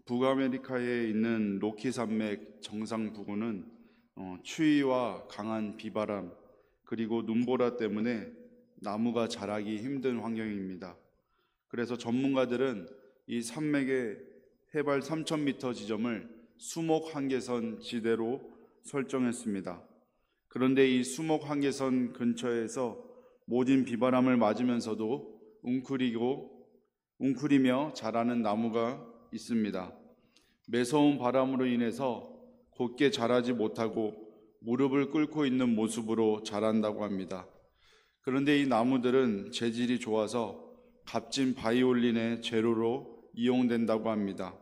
북아메리카에 있는 로키 산맥 정상 부근은 추위와 강한 비바람 그리고 눈보라 때문에 나무가 자라기 힘든 환경입니다. 그래서 전문가들은 이 산맥의 해발 3,000m 지점을 수목 한계선 지대로 설정했습니다. 그런데 이 수목 한계선 근처에서 모진 비바람을 맞으면서도 웅크리며 자라는 나무가 있습니다. 매서운 바람으로 인해서 곧게 자라지 못하고 무릎을 꿇고 있는 모습으로 자란다고 합니다. 그런데 이 나무들은 재질이 좋아서 값진 바이올린의 재료로 이용된다고 합니다.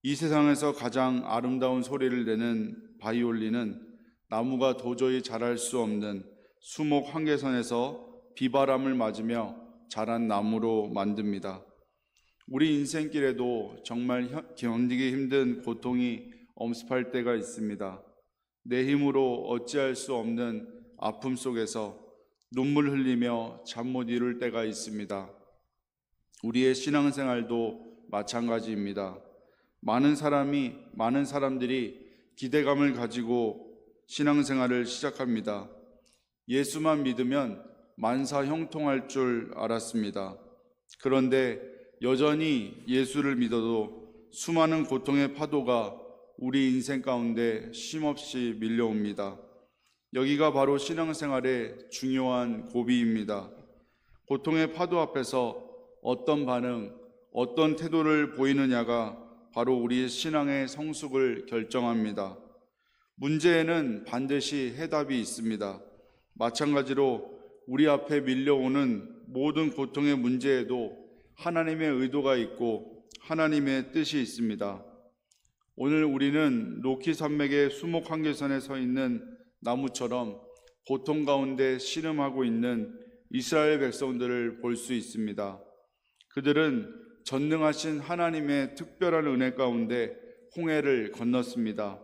이 세상에서 가장 아름다운 소리를 내는 바이올린은 나무가 도저히 자랄 수 없는 수목 한계선에서 비바람을 맞으며 자란 나무로 만듭니다. 우리 인생길에도 정말 견디기 힘든 고통이 엄습할 때가 있습니다. 내 힘으로 어찌할 수 없는 아픔 속에서 눈물 흘리며 잠 못 이룰 때가 있습니다. 우리의 신앙생활도 마찬가지입니다. 많은 사람들이 기대감을 가지고 신앙생활을 시작합니다. 예수만 믿으면 만사 형통할 줄 알았습니다. 그런데 여전히 예수를 믿어도 수많은 고통의 파도가 우리 인생 가운데 쉼없이 밀려옵니다. 여기가 바로 신앙생활의 중요한 고비입니다. 고통의 파도 앞에서 어떤 반응, 어떤 태도를 보이느냐가 바로 우리의 신앙의 성숙을 결정합니다. 문제에는 반드시 해답이 있습니다. 마찬가지로 우리 앞에 밀려오는 모든 고통의 문제에도 하나님의 의도가 있고 하나님의 뜻이 있습니다. 오늘 우리는 로키 산맥의 수목 한계선에 서 있는 나무처럼 고통 가운데 신음하고 있는 이스라엘 백성들을 볼 수 있습니다. 그들은 전능하신 하나님의 특별한 은혜 가운데 홍해를 건넜습니다.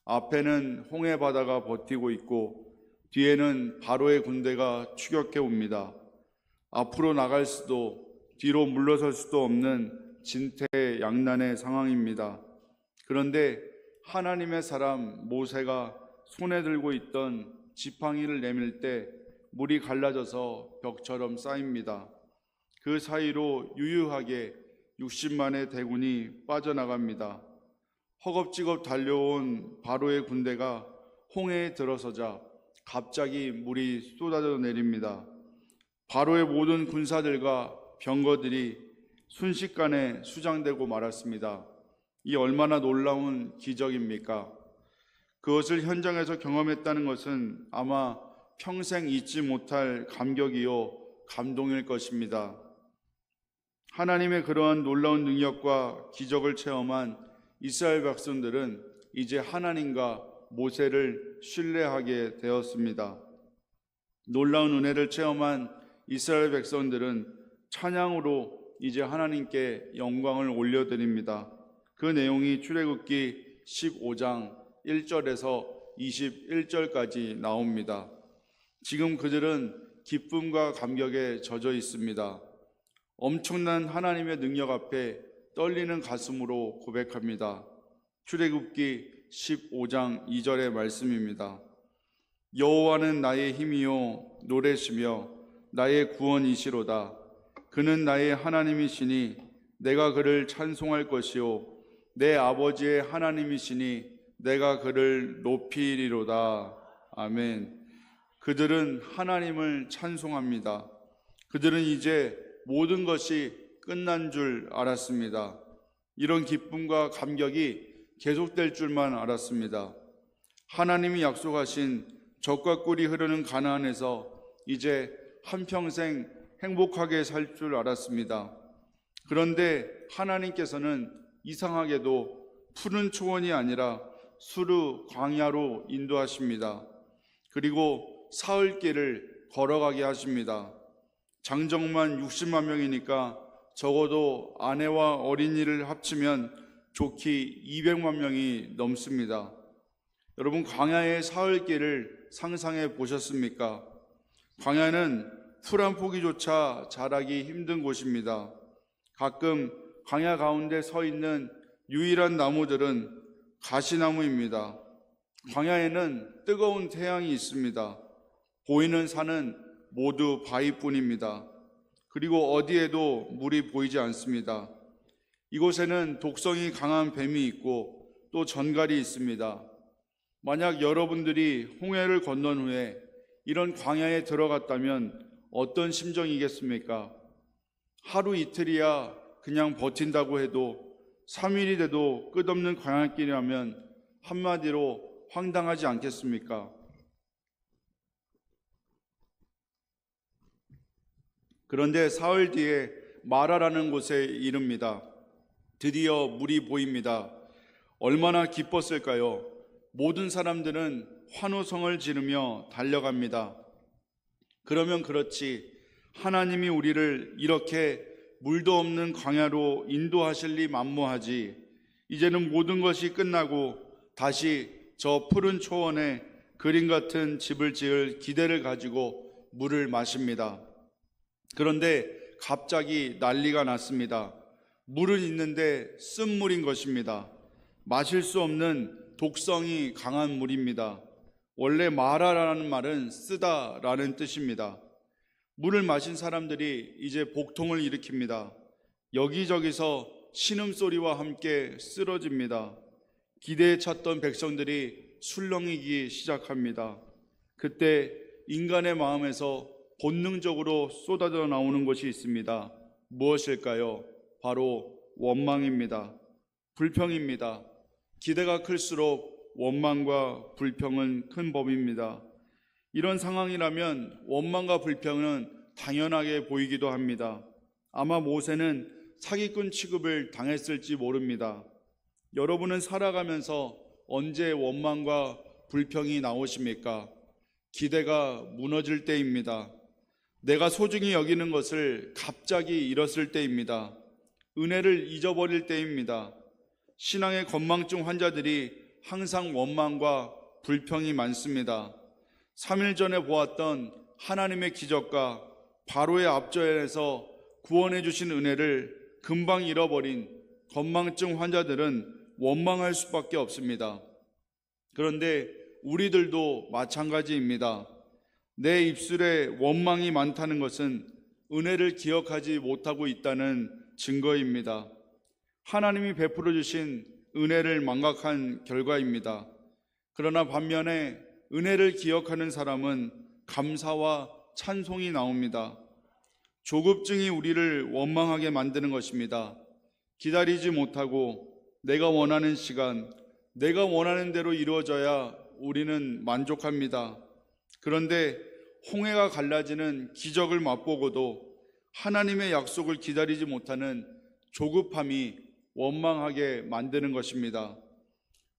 앞에는 홍해 바다가 버티고 있고 뒤에는 바로의 군대가 추격해 옵니다. 앞으로 나갈 수도 뒤로 물러설 수도 없는 진퇴양난의 상황입니다. 그런데 하나님의 사람 모세가 손에 들고 있던 지팡이를 내밀 때 물이 갈라져서 벽처럼 쌓입니다. 그 사이로 유유하게 60만의 대군이 빠져나갑니다. 허겁지겁 달려온 바로의 군대가 홍해에 들어서자 갑자기 물이 쏟아져 내립니다. 바로의 모든 군사들과 병거들이 순식간에 수장되고 말았습니다. 이 얼마나 놀라운 기적입니까? 그것을 현장에서 경험했다는 것은 아마 평생 잊지 못할 감격이요 감동일 것입니다. 하나님의 그러한 놀라운 능력과 기적을 체험한 이스라엘 백성들은 이제 하나님과 모세를 신뢰하게 되었습니다. 놀라운 은혜를 체험한 이스라엘 백성들은 찬양으로 이제 하나님께 영광을 올려드립니다. 그 내용이 출애굽기 15장 1절에서 21절까지 나옵니다. 지금 그들은 기쁨과 감격에 젖어 있습니다. 엄청난 하나님의 능력 앞에 떨리는 가슴으로 고백합니다. 출애굽기 15장 2절의 말씀입니다. 여호와는 나의 힘이요 노래시며 나의 구원이시로다. 그는 나의 하나님이시니 내가 그를 찬송할 것이요 내 아버지의 하나님이시니 내가 그를 높이리로다. 아멘. 그들은 하나님을 찬송합니다. 그들은 이제 모든 것이 끝난 줄 알았습니다. 이런 기쁨과 감격이 계속될 줄만 알았습니다. 하나님이 약속하신 젖과 꿀이 흐르는 가나안에서 이제 한평생 행복하게 살 줄 알았습니다. 그런데 하나님께서는 이상하게도 푸른 초원이 아니라 수르 광야로 인도하십니다. 그리고 사흘길을 걸어가게 하십니다. 장정만 60만 명이니까 적어도 아내와 어린이를 합치면 좋기 200만 명이 넘습니다. 여러분, 광야의 사흘길을 상상해 보셨습니까? 광야는 풀 한 포기조차 자라기 힘든 곳입니다. 가끔 광야 가운데 서 있는 유일한 나무들은 가시나무입니다. 광야에는 뜨거운 태양이 있습니다. 보이는 산은 모두 바위뿐입니다. 그리고 어디에도 물이 보이지 않습니다. 이곳에는 독성이 강한 뱀이 있고 또 전갈이 있습니다. 만약 여러분들이 홍해를 건넌 후에 이런 광야에 들어갔다면 어떤 심정이겠습니까? 하루 이틀이야 그냥 버틴다고 해도 3일이 돼도 끝없는 광야길이라면 한마디로 황당하지 않겠습니까? 그런데 사흘 뒤에 마라라는 곳에 이릅니다. 드디어 물이 보입니다. 얼마나 기뻤을까요? 모든 사람들은 환호성을 지르며 달려갑니다. 그러면 그렇지, 하나님이 우리를 이렇게 물도 없는 광야로 인도하실 리 만무하지. 이제는 모든 것이 끝나고 다시 저 푸른 초원에 그림 같은 집을 지을 기대를 가지고 물을 마십니다. 그런데 갑자기 난리가 났습니다. 물은 있는데 쓴물인 것입니다. 마실 수 없는 독성이 강한 물입니다. 원래 마라라는 말은 쓰다라는 뜻입니다. 물을 마신 사람들이 이제 복통을 일으킵니다. 여기저기서 신음소리와 함께 쓰러집니다. 기대에 찼던 백성들이 술렁이기 시작합니다. 그때 인간의 마음에서 본능적으로 쏟아져 나오는 것이 있습니다. 무엇일까요? 바로 원망입니다. 불평입니다. 기대가 클수록 원망과 불평은 큰 법입니다. 이런 상황이라면 원망과 불평은 당연하게 보이기도 합니다. 아마 모세는 사기꾼 취급을 당했을지 모릅니다. 여러분은 살아가면서 언제 원망과 불평이 나오십니까? 기대가 무너질 때입니다. 내가 소중히 여기는 것을 갑자기 잃었을 때입니다. 은혜를 잊어버릴 때입니다. 신앙의 건망증 환자들이 항상 원망과 불평이 많습니다. 3일 전에 보았던 하나님의 기적과 바로의 앞전에서 구원해 주신 은혜를 금방 잃어버린 건망증 환자들은 원망할 수밖에 없습니다. 그런데 우리들도 마찬가지입니다. 내 입술에 원망이 많다는 것은 은혜를 기억하지 못하고 있다는 증거입니다. 하나님이 베풀어 주신 은혜를 망각한 결과입니다. 그러나 반면에 은혜를 기억하는 사람은 감사와 찬송이 나옵니다. 조급증이 우리를 원망하게 만드는 것입니다. 기다리지 못하고 내가 원하는 시간, 내가 원하는 대로 이루어져야 우리는 만족합니다. 그런데 홍해가 갈라지는 기적을 맛보고도 하나님의 약속을 기다리지 못하는 조급함이 원망하게 만드는 것입니다.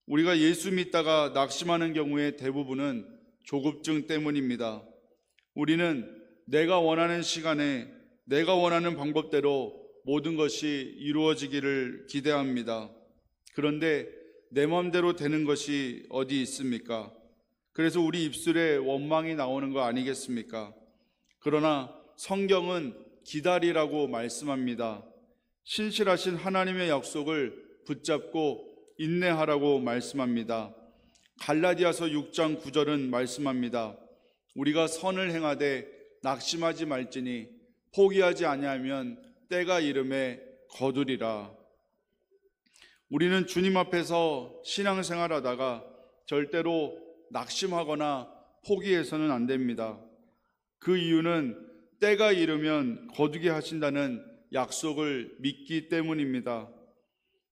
우리가 예수 믿다가 낙심하는 경우의 대부분은 조급증 때문입니다. 우리는 내가 원하는 시간에 내가 원하는 방법대로 모든 것이 이루어지기를 기대합니다. 그런데 내 마음대로 되는 것이 어디 있습니까? 그래서 우리 입술에 원망이 나오는 거 아니겠습니까? 그러나 성경은 기다리라고 말씀합니다. 신실하신 하나님의 약속을 붙잡고 인내하라고 말씀합니다. 갈라디아서 6장 9절은 말씀합니다. 우리가 선을 행하되 낙심하지 말지니 포기하지 아니하면 때가 이름에 거두리라. 우리는 주님 앞에서 신앙생활하다가 절대로 낙심하거나 포기해서는 안 됩니다. 그 이유는 때가 이르면 거두게 하신다는 약속을 믿기 때문입니다.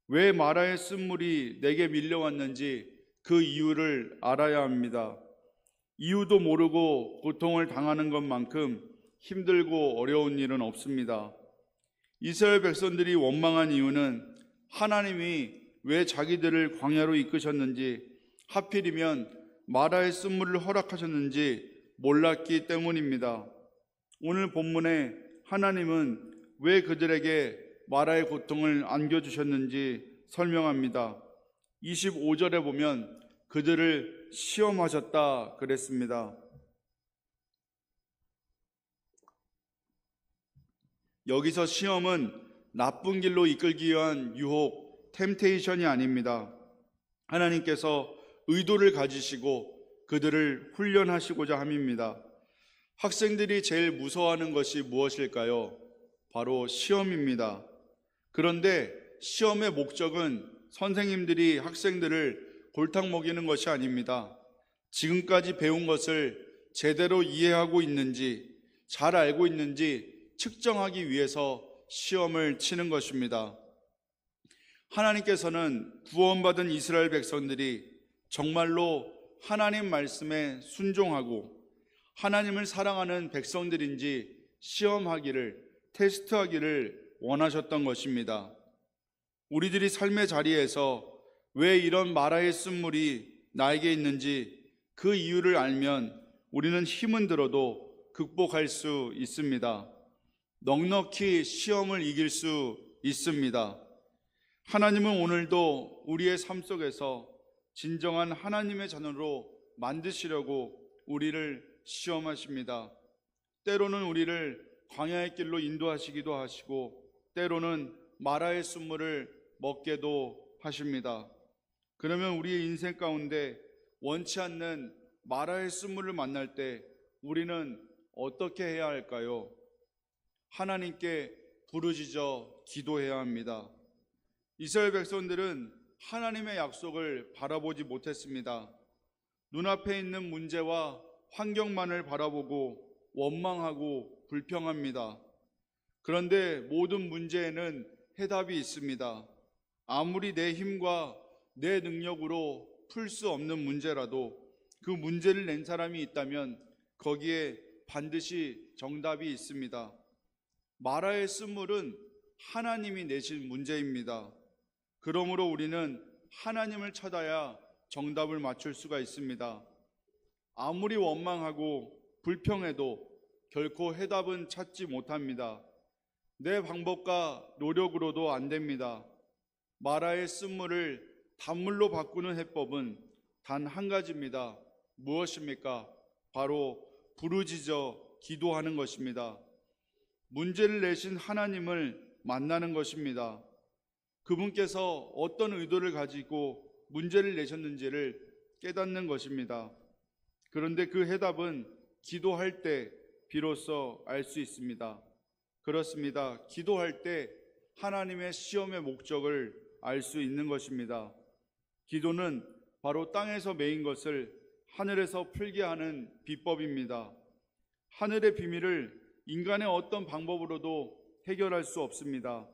왜 마라의 쓴물이 내게 밀려왔는지 그 이유를 알아야 합니다. 이유도 모르고 고통을 당하는 것만큼 힘들고 어려운 일은 없습니다. 이스라엘 백성들이 원망한 이유는 하나님이 왜 자기들을 광야로 이끄셨는지, 하필이면 마라의 쓴물을 허락하셨는지 몰랐기 때문입니다. 오늘 본문에 하나님은 왜 그들에게 마라의 고통을 안겨주셨는지 설명합니다. 25절에 보면 그들을 시험하셨다 그랬습니다. 여기서 시험은 나쁜 길로 이끌기 위한 유혹 템테이션이 아닙니다. 하나님께서 의도를 가지시고 그들을 훈련하시고자 함입니다. 학생들이 제일 무서워하는 것이 무엇일까요? 바로 시험입니다. 그런데 시험의 목적은 선생님들이 학생들을 골탕 먹이는 것이 아닙니다. 지금까지 배운 것을 제대로 이해하고 있는지, 잘 알고 있는지 측정하기 위해서 시험을 치는 것입니다. 하나님께서는 구원받은 이스라엘 백성들이 정말로 하나님 말씀에 순종하고 하나님을 사랑하는 백성들인지 시험하기를, 테스트하기를 원하셨던 것입니다. 우리들이 삶의 자리에서 왜 이런 마라의 쓴물이 나에게 있는지 그 이유를 알면 우리는 힘은 들어도 극복할 수 있습니다. 넉넉히 시험을 이길 수 있습니다. 하나님은 오늘도 우리의 삶 속에서 진정한 하나님의 자녀로 만드시려고 우리를 시험하십니다. 때로는 우리를 광야의 길로 인도하시기도 하시고 때로는 마라의 쓴물을 먹게도 하십니다. 그러면 우리의 인생 가운데 원치 않는 마라의 쓴물을 만날 때 우리는 어떻게 해야 할까요? 하나님께 부르짖어 기도해야 합니다. 이스라엘 백성들은 하나님의 약속을 바라보지 못했습니다. 눈앞에 있는 문제와 환경만을 바라보고 원망하고 불평합니다. 그런데 모든 문제에는 해답이 있습니다. 아무리 내 힘과 내 능력으로 풀 수 없는 문제라도 그 문제를 낸 사람이 있다면 거기에 반드시 정답이 있습니다. 마라의 쓴물은 하나님이 내신 문제입니다. 그러므로 우리는 하나님을 찾아야 정답을 맞출 수가 있습니다. 아무리 원망하고 불평해도 결코 해답은 찾지 못합니다. 내 방법과 노력으로도 안 됩니다. 마라의 쓴물을 단물로 바꾸는 해법은 단 한 가지입니다. 무엇입니까? 바로 부르짖어 기도하는 것입니다. 문제를 내신 하나님을 만나는 것입니다. 그분께서 어떤 의도를 가지고 문제를 내셨는지를 깨닫는 것입니다. 그런데 그 해답은 기도할 때 비로소 알 수 있습니다. 그렇습니다. 기도할 때 하나님의 시험의 목적을 알 수 있는 것입니다. 기도는 바로 땅에서 메인 것을 하늘에서 풀게 하는 비법입니다. 하늘의 비밀을 인간의 어떤 방법으로도 해결할 수 없습니다.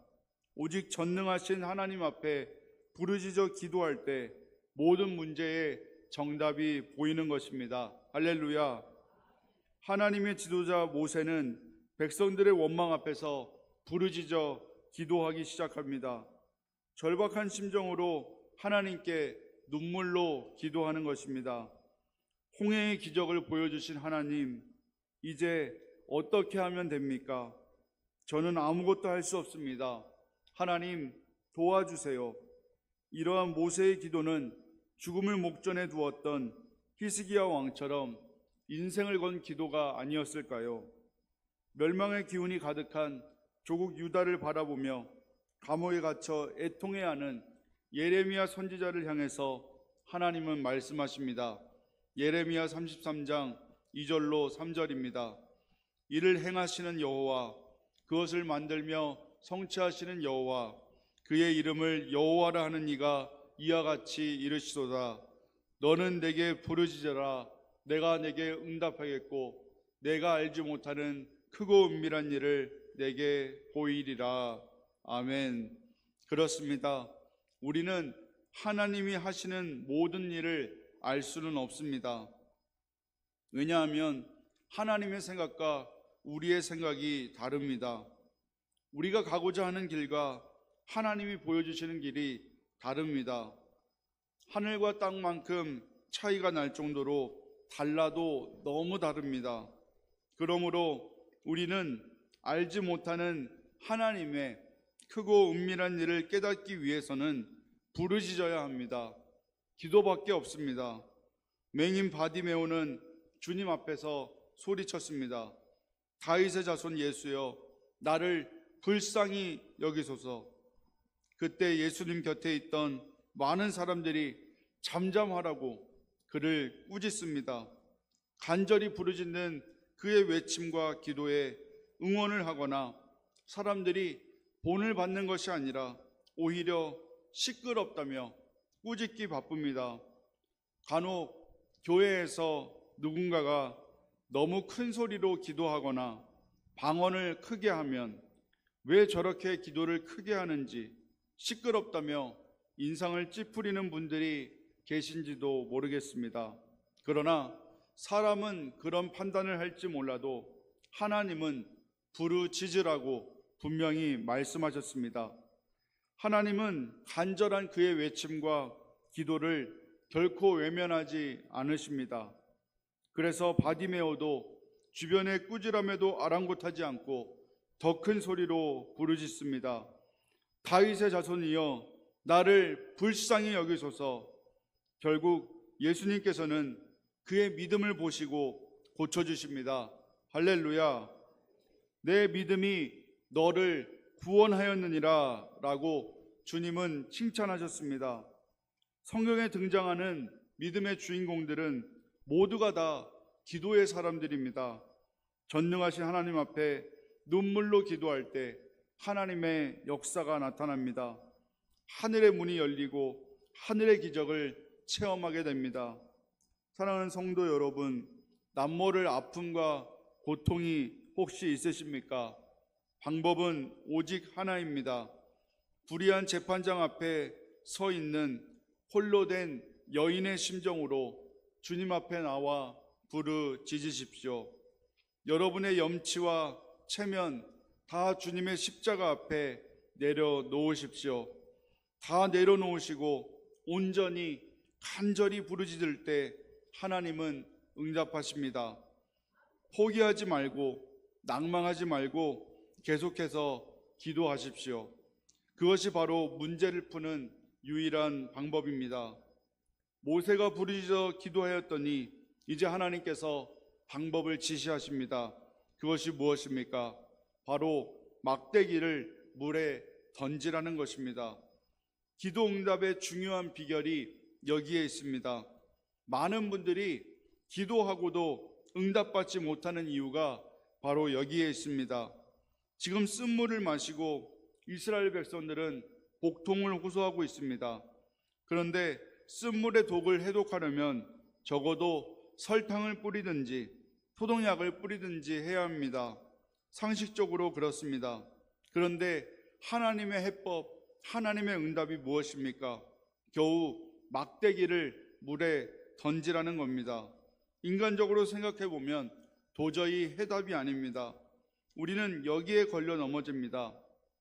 오직 전능하신 하나님 앞에 부르짖어 기도할 때 모든 문제의 정답이 보이는 것입니다. 할렐루야. 하나님의 지도자 모세는 백성들의 원망 앞에서 부르짖어 기도하기 시작합니다. 절박한 심정으로 하나님께 눈물로 기도하는 것입니다. 홍해의 기적을 보여주신 하나님, 이제 어떻게 하면 됩니까? 저는 아무것도 할 수 없습니다. 하나님 도와주세요. 이러한 모세의 기도는 죽음을 목전에 두었던 히스기야 왕처럼 인생을 건 기도가 아니었을까요? 멸망의 기운이 가득한 조국 유다를 바라보며 감옥에 갇혀 애통해야 하는 예레미야 선지자를 향해서 하나님은 말씀하십니다. 예레미야 33장 2절로 3절입니다. 이를 행하시는 여호와, 그것을 만들며 성취하시는 여호와, 그의 이름을 여호와라 하는 이가 이와 같이 이르시도다. 너는 내게 부르짖어라. 내가 내게 응답하겠고 내가 알지 못하는 크고 은밀한 일을 내게 보이리라. 아멘. 그렇습니다. 우리는 하나님이 하시는 모든 일을 알 수는 없습니다. 왜냐하면 하나님의 생각과 우리의 생각이 다릅니다. 우리가 가고자 하는 길과 하나님이 보여주시는 길이 다릅니다. 하늘과 땅만큼 차이가 날 정도로 달라도 너무 다릅니다. 그러므로 우리는 알지 못하는 하나님의 크고 은밀한 일을 깨닫기 위해서는 부르짖어야 합니다. 기도밖에 없습니다. 맹인 바디메오는 주님 앞에서 소리쳤습니다. 다윗의 자손 예수여, 나를 불쌍히 여기소서. 그때 예수님 곁에 있던 많은 사람들이 잠잠하라고 그를 꾸짖습니다. 간절히 부르짖는 그의 외침과 기도에 응원을 하거나 사람들이 본을 받는 것이 아니라 오히려 시끄럽다며 꾸짖기 바쁩니다. 간혹 교회에서 누군가가 너무 큰 소리로 기도하거나 방언을 크게 하면 왜 저렇게 기도를 크게 하는지 시끄럽다며 인상을 찌푸리는 분들이 계신지도 모르겠습니다. 그러나 사람은 그런 판단을 할지 몰라도 하나님은 부르짖으라고 분명히 말씀하셨습니다. 하나님은 간절한 그의 외침과 기도를 결코 외면하지 않으십니다. 그래서 바디메오도 주변의 꾸지람에도 아랑곳하지 않고 더 큰 소리로 부르짖습니다. 다윗의 자손이여 나를 불쌍히 여기소서. 결국 예수님께서는 그의 믿음을 보시고 고쳐주십니다. 할렐루야. 내 믿음이 너를 구원하였느니라 라고 주님은 칭찬하셨습니다. 성경에 등장하는 믿음의 주인공들은 모두가 다 기도의 사람들입니다. 전능하신 하나님 앞에 눈물로 기도할 때 하나님의 역사가 나타납니다. 하늘의 문이 열리고 하늘의 기적을 체험하게 됩니다. 사랑하는 성도 여러분, 남모를 아픔과 고통이 혹시 있으십니까? 방법은 오직 하나입니다. 불의한 재판장 앞에 서 있는 홀로 된 여인의 심정으로 주님 앞에 나와 부르짖으십시오. 여러분의 염치와 체면 다 주님의 십자가 앞에 내려놓으십시오. 다 내려놓으시고 온전히 간절히 부르짖을 때 하나님은 응답하십니다. 포기하지 말고 낭망하지 말고 계속해서 기도하십시오. 그것이 바로 문제를 푸는 유일한 방법입니다. 모세가 부르짖어 기도하였더니 이제 하나님께서 방법을 지시하십니다. 그것이 무엇입니까? 바로 막대기를 물에 던지라는 것입니다. 기도 응답의 중요한 비결이 여기에 있습니다. 많은 분들이 기도하고도 응답받지 못하는 이유가 바로 여기에 있습니다. 지금 쓴물을 마시고 이스라엘 백성들은 복통을 호소하고 있습니다. 그런데 쓴물의 독을 해독하려면 적어도 설탕을 뿌리든지 소독약을 뿌리든지 해야 합니다. 상식적으로 그렇습니다. 그런데 하나님의 해법, 하나님의 응답이 무엇입니까? 겨우 막대기를 물에 던지라는 겁니다. 인간적으로 생각해 보면 도저히 해답이 아닙니다. 우리는 여기에 걸려 넘어집니다.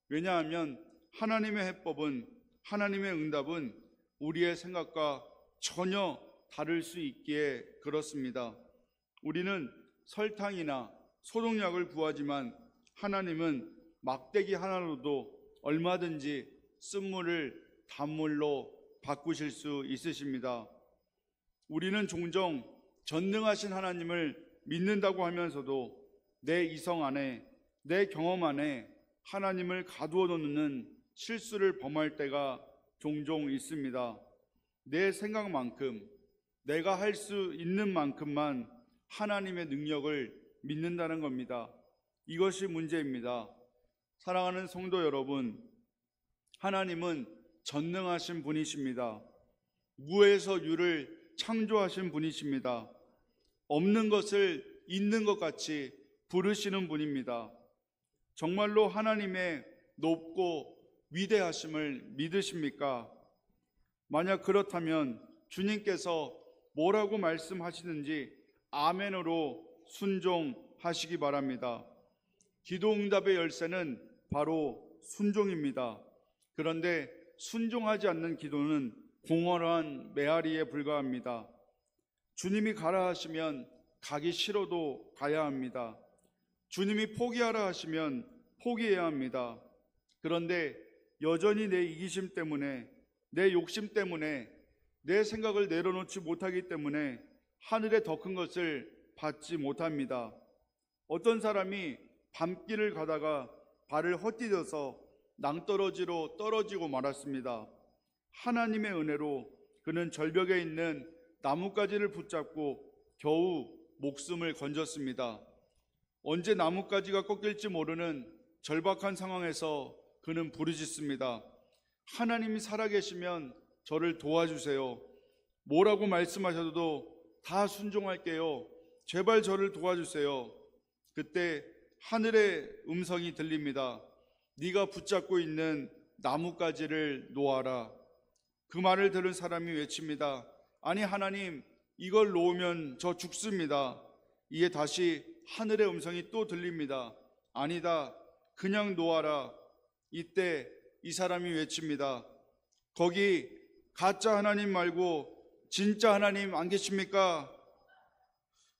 왜냐하면 하나님의 해법은, 하나님의 응답은 우리의 생각과 전혀 다를 수 있기에 그렇습니다. 우리는 설탕이나 소독약을 구하지만 하나님은 막대기 하나로도 얼마든지 쓴물을 단물로 바꾸실 수 있으십니다. 우리는 종종 전능하신 하나님을 믿는다고 하면서도 내 이성 안에, 내 경험 안에 하나님을 가두어 놓는 실수를 범할 때가 종종 있습니다. 내 생각만큼, 내가 할 수 있는 만큼만 하나님의 능력을 믿는다는 겁니다. 이것이 문제입니다. 사랑하는 성도 여러분, 하나님은 전능하신 분이십니다. 무에서 유를 창조하신 분이십니다. 없는 것을 있는 것 같이 부르시는 분입니다. 정말로 하나님의 높고 위대하심을 믿으십니까? 만약 그렇다면 주님께서 뭐라고 말씀하시는지 아멘으로 순종하시기 바랍니다. 기도 응답의 열쇠는 바로 순종입니다. 그런데 순종하지 않는 기도는 공허한 메아리에 불과합니다. 주님이 가라 하시면 가기 싫어도 가야 합니다. 주님이 포기하라 하시면 포기해야 합니다. 그런데 여전히 내 이기심 때문에, 내 욕심 때문에, 내 생각을 내려놓지 못하기 때문에 하늘의 더 큰 것을 받지 못합니다. 어떤 사람이 밤길을 가다가 발을 헛디뎌서 낭떠러지로 떨어지고 말았습니다. 하나님의 은혜로 그는 절벽에 있는 나뭇가지를 붙잡고 겨우 목숨을 건졌습니다. 언제 나뭇가지가 꺾일지 모르는 절박한 상황에서 그는 부르짖습니다. 하나님이 살아계시면 저를 도와주세요. 뭐라고 말씀하셔도 다 순종할게요. 제발 저를 도와주세요. 그때 하늘의 음성이 들립니다. 네가 붙잡고 있는 나뭇가지를 놓아라. 그 말을 들은 사람이 외칩니다. 아니 하나님, 이걸 놓으면 저 죽습니다. 이에 다시 하늘의 음성이 또 들립니다. 아니다, 그냥 놓아라. 이때 이 사람이 외칩니다. 거기 가짜 하나님 말고 진짜 하나님 안 계십니까?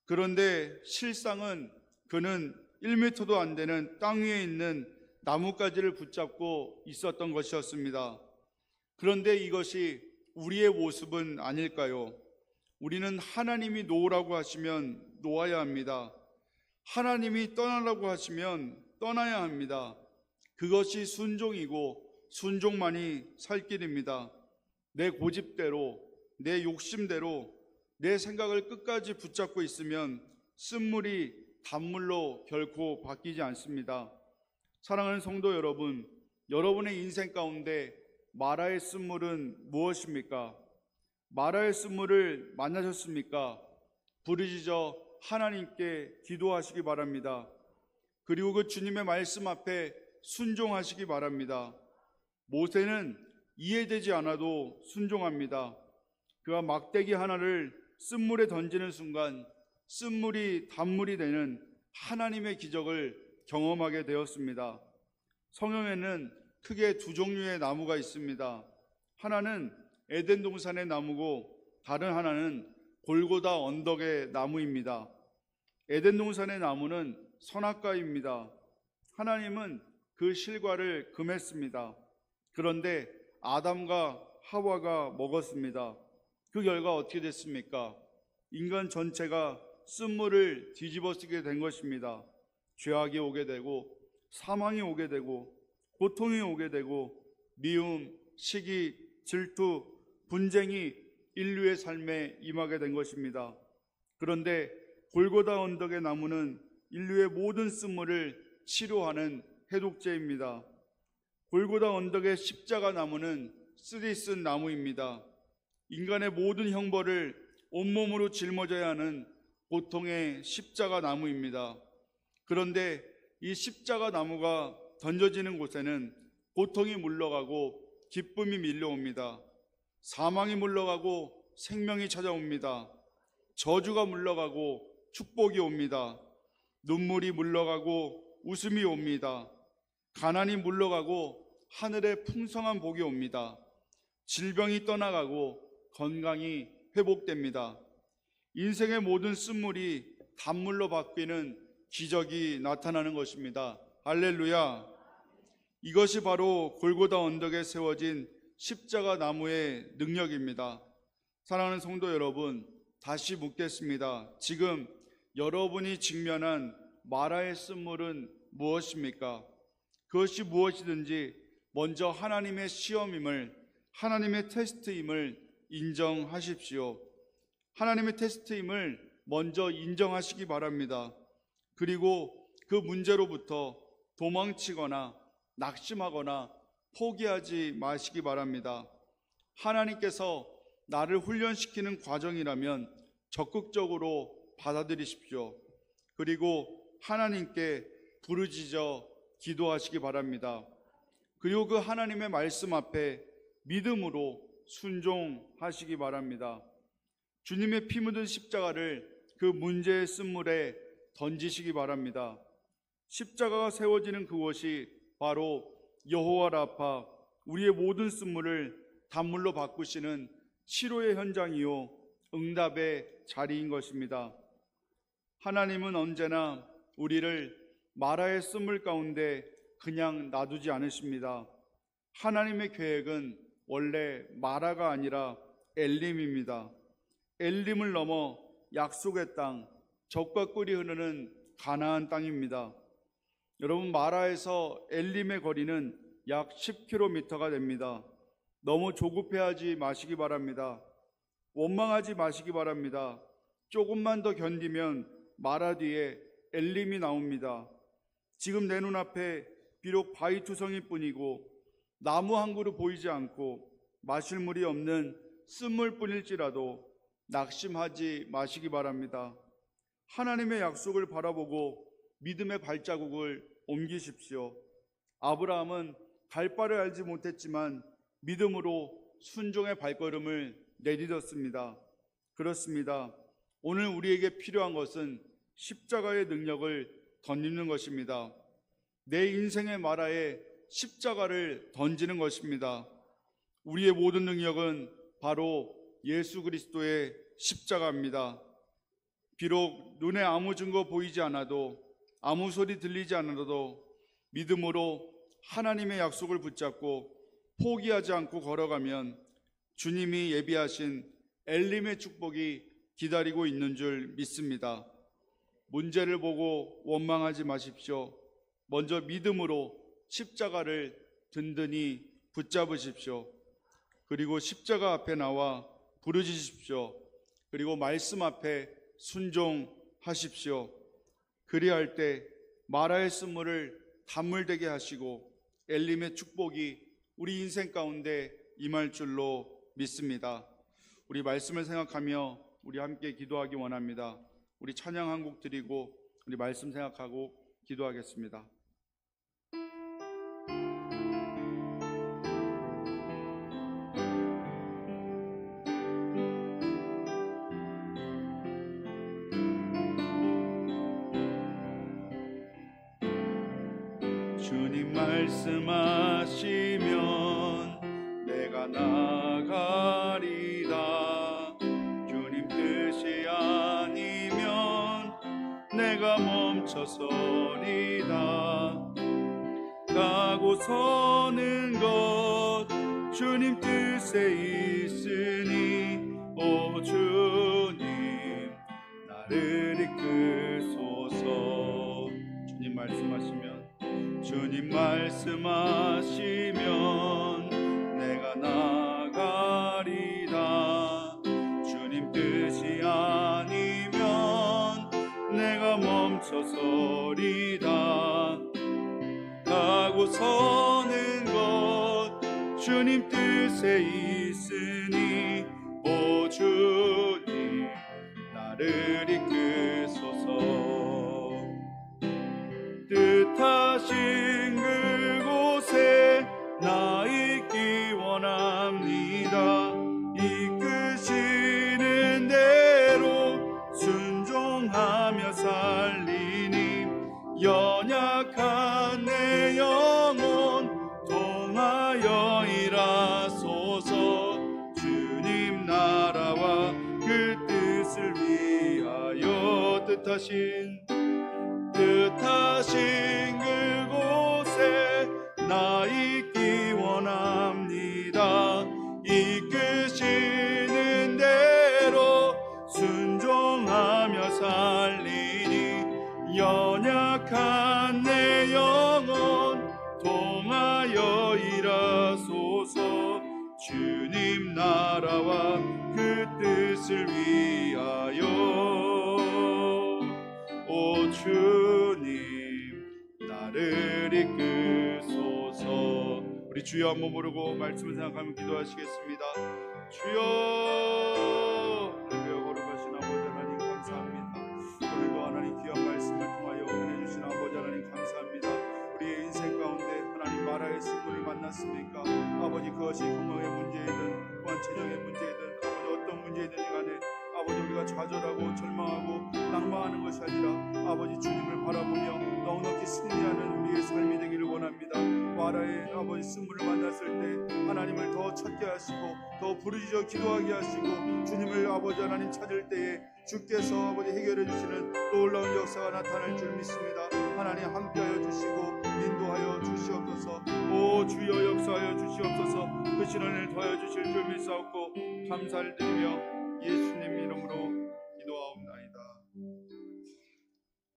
그런데 실상은 그는 1m도 안 되는 땅 위에 있는 나뭇가지를 붙잡고 있었던 것이었습니다. 그런데 이것이 우리의 모습은 아닐까요? 우리는 하나님이 놓으라고 하시면 놓아야 합니다. 하나님이 떠나라고 하시면 떠나야 합니다. 그것이 순종이고 순종만이 살 길입니다. 내 고집대로, 내 욕심대로 내 생각을 끝까지 붙잡고 있으면 쓴물이 단물로 결코 바뀌지 않습니다. 사랑하는 성도 여러분, 여러분의 인생 가운데 마라의 쓴물은 무엇입니까? 마라의 쓴물을 만나셨습니까? 부르짖어 하나님께 기도하시기 바랍니다. 그리고 그 주님의 말씀 앞에 순종하시기 바랍니다. 모세는 이해되지 않아도 순종합니다. 그가 막대기 하나를 쓴물에 던지는 순간 쓴물이 단물이 되는 하나님의 기적을 경험하게 되었습니다. 성경에는 크게 두 종류의 나무가 있습니다. 하나는 에덴 동산의 나무고 다른 하나는 골고다 언덕의 나무입니다. 에덴 동산의 나무는 선악과입니다. 하나님은 그 실과를 금했습니다. 그런데 아담과 하와가 먹었습니다. 그 결과 어떻게 됐습니까? 인간 전체가 쓴물을 뒤집어쓰게 된 것입니다. 죄악이 오게 되고 사망이 오게 되고 고통이 오게 되고 미움, 시기, 질투, 분쟁이 인류의 삶에 임하게 된 것입니다. 그런데 골고다 언덕의 나무는 인류의 모든 쓴물을 치료하는 해독제입니다. 골고다 언덕의 십자가 나무는 쓰디 쓴 나무입니다. 인간의 모든 형벌을 온몸으로 짊어져야 하는 고통의 십자가 나무입니다. 그런데 이 십자가 나무가 던져지는 곳에는 고통이 물러가고 기쁨이 밀려옵니다. 사망이 물러가고 생명이 찾아옵니다. 저주가 물러가고 축복이 옵니다. 눈물이 물러가고 웃음이 옵니다. 가난이 물러가고 하늘의 풍성한 복이 옵니다. 질병이 떠나가고 건강이 회복됩니다. 인생의 모든 쓴물이 단물로 바뀌는 기적이 나타나는 것입니다. 할렐루야! 이것이 바로 골고다 언덕에 세워진 십자가 나무의 능력입니다. 사랑하는 성도 여러분, 다시 묻겠습니다. 지금 여러분이 직면한 마라의 쓴물은 무엇입니까? 그것이 무엇이든지 먼저 하나님의 시험임을, 하나님의 테스트임을 인정하십시오. 하나님의 테스트임을 먼저 인정하시기 바랍니다. 그리고 그 문제로부터 도망치거나 낙심하거나 포기하지 마시기 바랍니다. 하나님께서 나를 훈련시키는 과정이라면 적극적으로 받아들이십시오. 그리고 하나님께 부르짖어 기도하시기 바랍니다. 그리고 그 하나님의 말씀 앞에 믿음으로 순종하시기 바랍니다. 주님의 피 묻은 십자가를 그 문제의 쓴물에 던지시기 바랍니다. 십자가가 세워지는 그곳이 바로 여호와 라파, 우리의 모든 쓴물을 단물로 바꾸시는 치료의 현장이요 응답의 자리인 것입니다. 하나님은 언제나 우리를 마라의 쓴물 가운데 그냥 놔두지 않으십니다. 하나님의 계획은 원래 마라가 아니라 엘림입니다. 엘림을 넘어 약속의 땅, 젖과 꿀이 흐르는 가나안 땅입니다. 여러분, 마라에서 엘림의 거리는 약 10km가 됩니다. 너무 조급해하지 마시기 바랍니다. 원망하지 마시기 바랍니다. 조금만 더 견디면 마라 뒤에 엘림이 나옵니다. 지금 내 눈앞에 비록 바위투성이 뿐이고 나무 한 그루 보이지 않고 마실 물이 없는 쓴물 뿐일지라도 낙심하지 마시기 바랍니다. 하나님의 약속을 바라보고 믿음의 발자국을 옮기십시오. 아브라함은 갈 바를 알지 못했지만 믿음으로 순종의 발걸음을 내딛었습니다. 그렇습니다. 오늘 우리에게 필요한 것은 십자가의 능력을 던지는 것입니다. 내 인생의 마라에 십자가를 던지는 것입니다. 우리의 모든 능력은 바로 예수 그리스도의 십자가입니다. 비록 눈에 아무 증거 보이지 않아도, 아무 소리 들리지 않아도 믿음으로 하나님의 약속을 붙잡고 포기하지 않고 걸어가면 주님이 예비하신 엘림의 축복이 기다리고 있는 줄 믿습니다. 문제를 보고 원망하지 마십시오. 먼저 믿음으로 십자가를 든든히 붙잡으십시오. 그리고 십자가 앞에 나와 부르짖으십시오. 그리고 말씀 앞에 순종하십시오. 그리할 때 마라의 쓴물을 단물되게 하시고 엘림의 축복이 우리 인생 가운데 임할 줄로 믿습니다. 우리 말씀을 생각하며 우리 함께 기도하기 원합니다. 우리 찬양 한 곡 드리고 우리 말씀 생각하고 기도하겠습니다. 주님 말씀하시면 내가 나가리다. 주님 뜻이 아니면 내가 멈춰서리다. 가고 서는 것 주님 뜻에 있으니 오 주님 나를 이끄소서. 주님 말씀하시면 내가 나가리다. 주님 뜻이 아니면 내가 멈춰서리다. 가고 서는 것 주님 뜻에 있으니 오 주님 나를 이끄소서. 뜻하신 그곳에 나 있기 원합니다. 이끄시는 대로 순종하며 살리니 연약한 내 영혼 통하여 일하소서. 주님 나라와 그 뜻을 위하여 뜻하신 그곳에 나 있기 원합니다. 이끄시는 대로 순종하며 살리니 연약한 내 영혼 통하여 일하소서. 주님 나라와 그 뜻을 위하여 오 주님 나를 이끄소서. 우리 주여 한번 부르고 말씀을 생각하며 기도하시겠습니다. 주여 할렐루야. 거룩하신 아버지 하나님 감사합니다. 오늘도 하나님 귀한 말씀을 통하여 은혜 주신 아버지 하나님 감사합니다. 우리의 인생 가운데 하나님 마라의 쓴물을 만났습니까? 아버지 그것이 건강의 문제이든 또한 재정의 문제이든 아버지 어떤 문제이든 간에 아버지 우리가 좌절하고 절망하고 낭망하는 것이 아니라 아버지 주님을 바라보며 넉넉히 승리하는 우리의 삶이 되기를 원합니다. 마라의 아버지 쓴물을 만났을 때 하나님을 더 찾게 하시고 더 부르짖어 기도하게 하시고 주님을 아버지 하나님 찾을 때에 주께서 아버지 해결해 주시는 놀라운 역사가 나타날 줄 믿습니다. 하나님 함께하여 주시고 인도하여 주시옵소서. 오 주여 역사하여 주시옵소서. 그 신원을 더하여 주실 줄 믿사옵고 감사를 드리며 예수님 이름으로 기도하옵나이다.